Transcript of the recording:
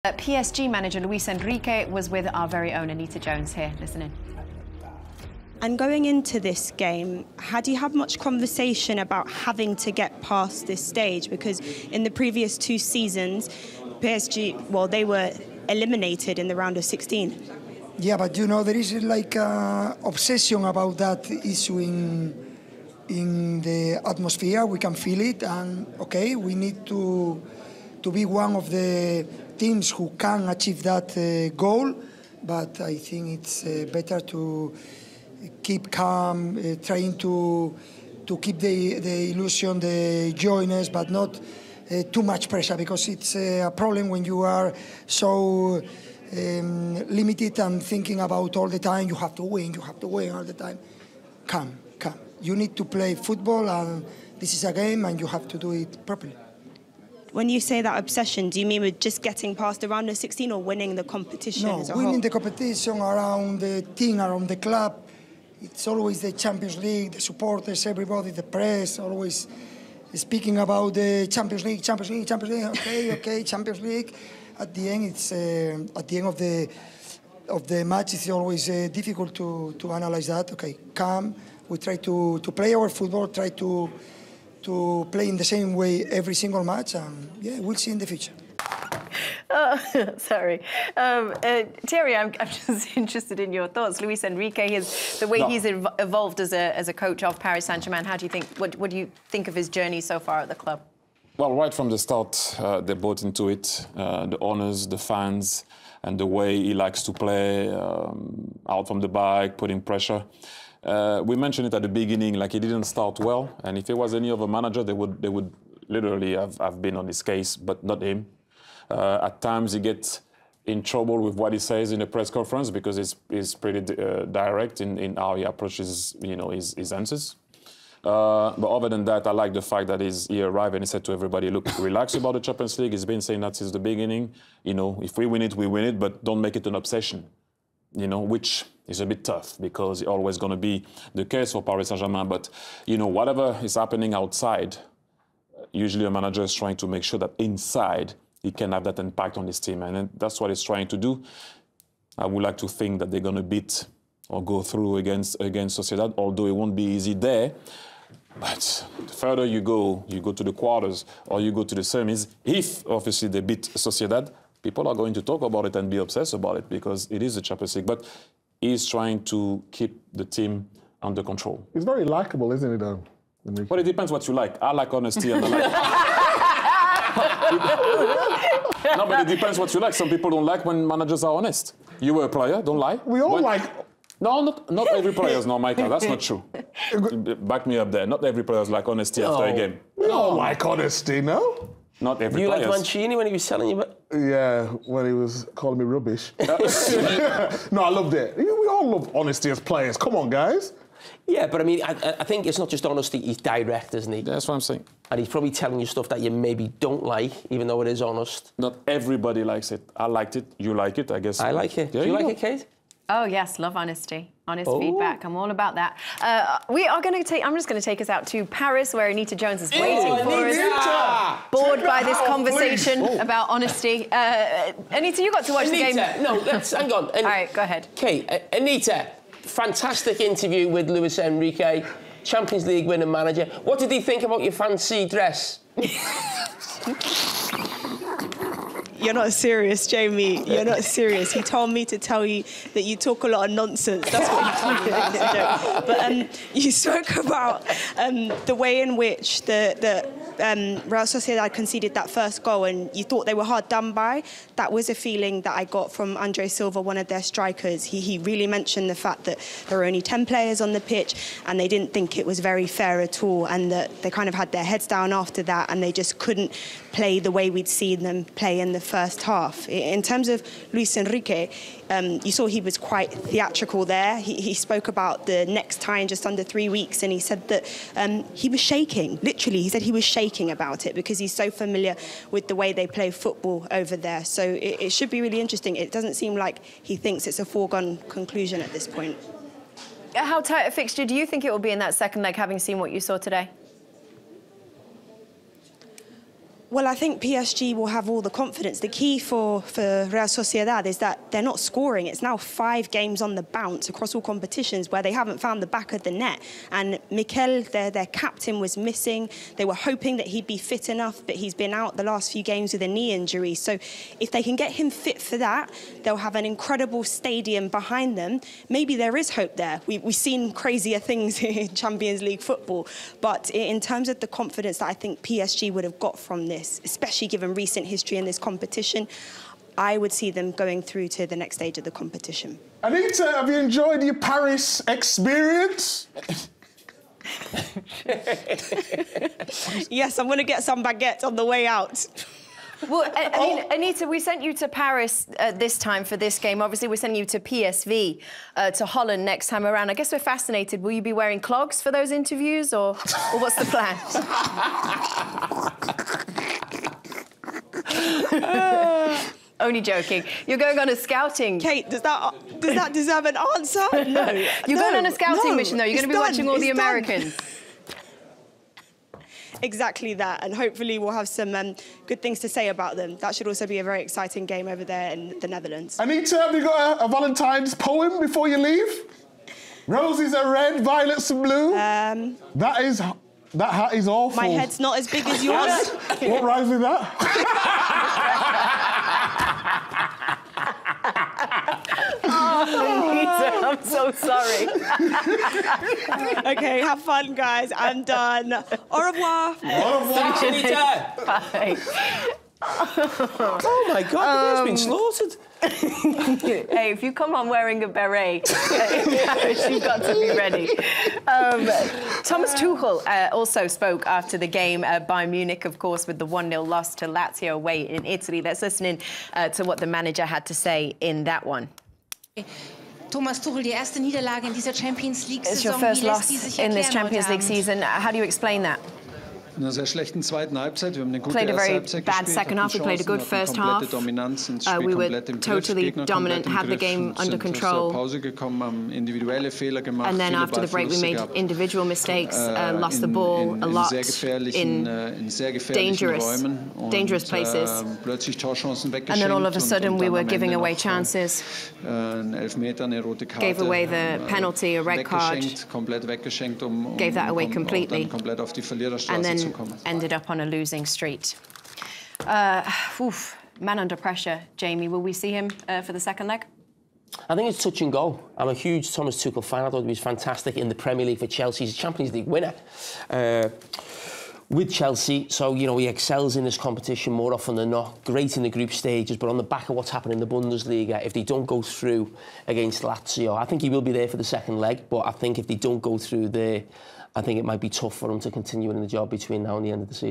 PSG manager Luis Enrique was with our very own Anita Jones here. Listen in. And going into this game, had you had much conversation about having to get past this stage? Because in the previous 2 seasons, PSG, well, they were eliminated in the round of 16. Yeah, but you know, there is like obsession about that issue in the atmosphere. We can feel it, and okay, we need to be one of the teams who can achieve that goal. But I think it's better to keep calm, trying to keep the illusion, the joyness, but not too much pressure, because it's a problem when you are so limited and thinking about all the time, you have to win all the time. Calm. You need to play football, and this is a game, and you have to do it properly. When you say that obsession, do you mean with just getting past the round of 16 or winning the competition as a whole? No, winning the competition around the team, around the club. It's always the Champions League, the supporters, everybody, the press, always speaking about the Champions League. Okay, Champions League. At the end, it's at the end of the match, it's always difficult to analyze that. Okay, calm. We try to play our football, try to play in the same way every single match, and yeah, we'll see in the future. Sorry. Thierry, I'm just interested in your thoughts. Luis Enrique, the way he's evolved as a coach of Paris Saint-Germain, what do you think of his journey so far at the club? Well, right from the start, they bought into it, the owners, the fans, and the way he likes to play, out from the back, putting pressure. We mentioned it at the beginning, like he didn't start well, and if it was any other manager, they would literally have been on his case, but not him. At times, he gets in trouble with what he says in the press conference, because he's pretty direct in how he approaches, his answers. But other than that, I like the fact that he arrived and he said to everybody, look, relax about the Champions League. He's been saying that since the beginning. If we win it, but don't make it an obsession. Which is a bit tough, because it's always going to be the case for Paris Saint-Germain. But, whatever is happening outside, usually a manager is trying to make sure that inside he can have that impact on his team. And that's what he's trying to do. I would like to think that they're going to beat or go through against Sociedad, although it won't be easy there. But the further you go to the quarters or you go to the semis, if obviously they beat Sociedad, people are going to talk about it and be obsessed about it, because it is the Champions League. But he's trying to keep the team under control. He's very likable, isn't he, though? Well, it depends what you like. I like honesty and I like... No, but it depends what you like. Some people don't like when managers are honest. You were a player, don't lie. We all like... No, not every player. No, Micah, that's not true. Back me up there. Not every player like honesty after a game. We all like honesty, no? Not every player. You like Mancini when he was telling you? Yeah, when he was calling me rubbish. No, I loved it. We all love honesty as players. Come on, guys. Yeah, but I mean, I think it's not just honesty, he's direct, isn't he? That's what I'm saying. And he's probably telling you stuff that you maybe don't like, even though it is honest. Not everybody likes it. I liked it. You like it, I guess. I like it. Yeah, Do you like it, Kate? Oh, yes, love honesty. Honest feedback. I'm all about that. I'm just going to take us out to Paris, where Anita Jones is waiting for us. Bored by this conversation about honesty. Anita, you got to watch the game. No, hang on. All right, go ahead. Kate, Anita, fantastic interview with Luis Enrique, Champions League winning manager. What did he think about your fancy dress? You're not serious, Jamie. You're not serious. He told me to tell you that you talk a lot of nonsense. That's what he told me. But you spoke about the way in which the Real Sociedad conceded that first goal, and you thought they were hard done by. That was a feeling that I got from Andre Silva, one of their strikers. He really mentioned the fact that there were only 10 players on the pitch, and they didn't think it was very fair at all, and that they kind of had their heads down after that, and they just couldn't play the way we'd seen them play in the first half. In terms of Luis Enrique, you saw he was quite theatrical there. He spoke about the next tie in just under 3 weeks, and he said that he was shaking. Literally, he said he was shaking about it because he's so familiar with the way they play football over there. So it should be really interesting. It doesn't seem like he thinks it's a foregone conclusion at this point. How tight a fixture do you think it will be in that second leg, having seen what you saw today? Well, I think PSG will have all the confidence. The key for Real Sociedad is that they're not scoring. It's now 5 games on the bounce across all competitions where they haven't found the back of the net. And Mikel, their captain, was missing. They were hoping that he'd be fit enough, but he's been out the last few games with a knee injury. So if they can get him fit for that, they'll have an incredible stadium behind them. Maybe there is hope there. We've seen crazier things in Champions League football. But in terms of the confidence that I think PSG would have got from this, especially given recent history in this competition, I would see them going through to the next stage of the competition. Anita, have you enjoyed your Paris experience? Yes, I'm going to get some baguettes on the way out. Well, I mean, Anita, we sent you to Paris this time for this game. Obviously, we're sending you to PSV, to Holland next time around. I guess we're fascinated. Will you be wearing clogs for those interviews, or what's the plan? Only joking. You're going on a scouting... Kate, does that deserve an answer? No. You're going on a scouting mission, though. You're going to be watching all the Americans. Exactly that, and hopefully we'll have some good things to say about them. That should also be a very exciting game over there in the Netherlands. Anita, have you got a Valentine's poem before you leave? Roses are red, violets are blue. That hat is awful. My head's not as big as yours. What rhymes with that? Anita, I'm so sorry. Okay, have fun, guys. I'm done. Au revoir. Au revoir. Thanks, Anita. Bye. Oh my God, the man's been slaughtered. Hey, if you come on wearing a beret, you've got to be ready. Thomas Tuchel also spoke after the game. Bayern Munich, of course, with the 1-0 loss to Lazio away in Italy. Let's listen in to what the manager had to say in that one. Thomas Tuchel, die erste Niederlage in dieser Champions League Saison. It's your first loss in this Champions League season. How do you explain that? In einer sehr schlechten zweiten Halbzeit. Wir haben eine gute Played a erste very Halbzeit bad gespielt, second half. We played a good first half. We were totally dominant, had the game under control. Pause gekommen, haben individuelle Fehler gemacht. And then after the break, we made individual mistakes, lost the ball a lot in dangerous places. And then all of a sudden, we were giving away chances. Gave away the penalty, a red card. Gave that away completely. And then ended up on a losing streak. Man under pressure, Jamie. Will we see him for the second leg? I think it's touch and go. I'm a huge Thomas Tuchel fan. I thought he was fantastic in the Premier League for Chelsea. He's a Champions League winner with Chelsea. So, you know, he excels in this competition more often than not. Great in the group stages, but on the back of what's happened in the Bundesliga, if they don't go through against Lazio, I think he will be there for the second leg, but I think if they don't go through there, I think it might be tough for him to continue in the job between now and the end of the season.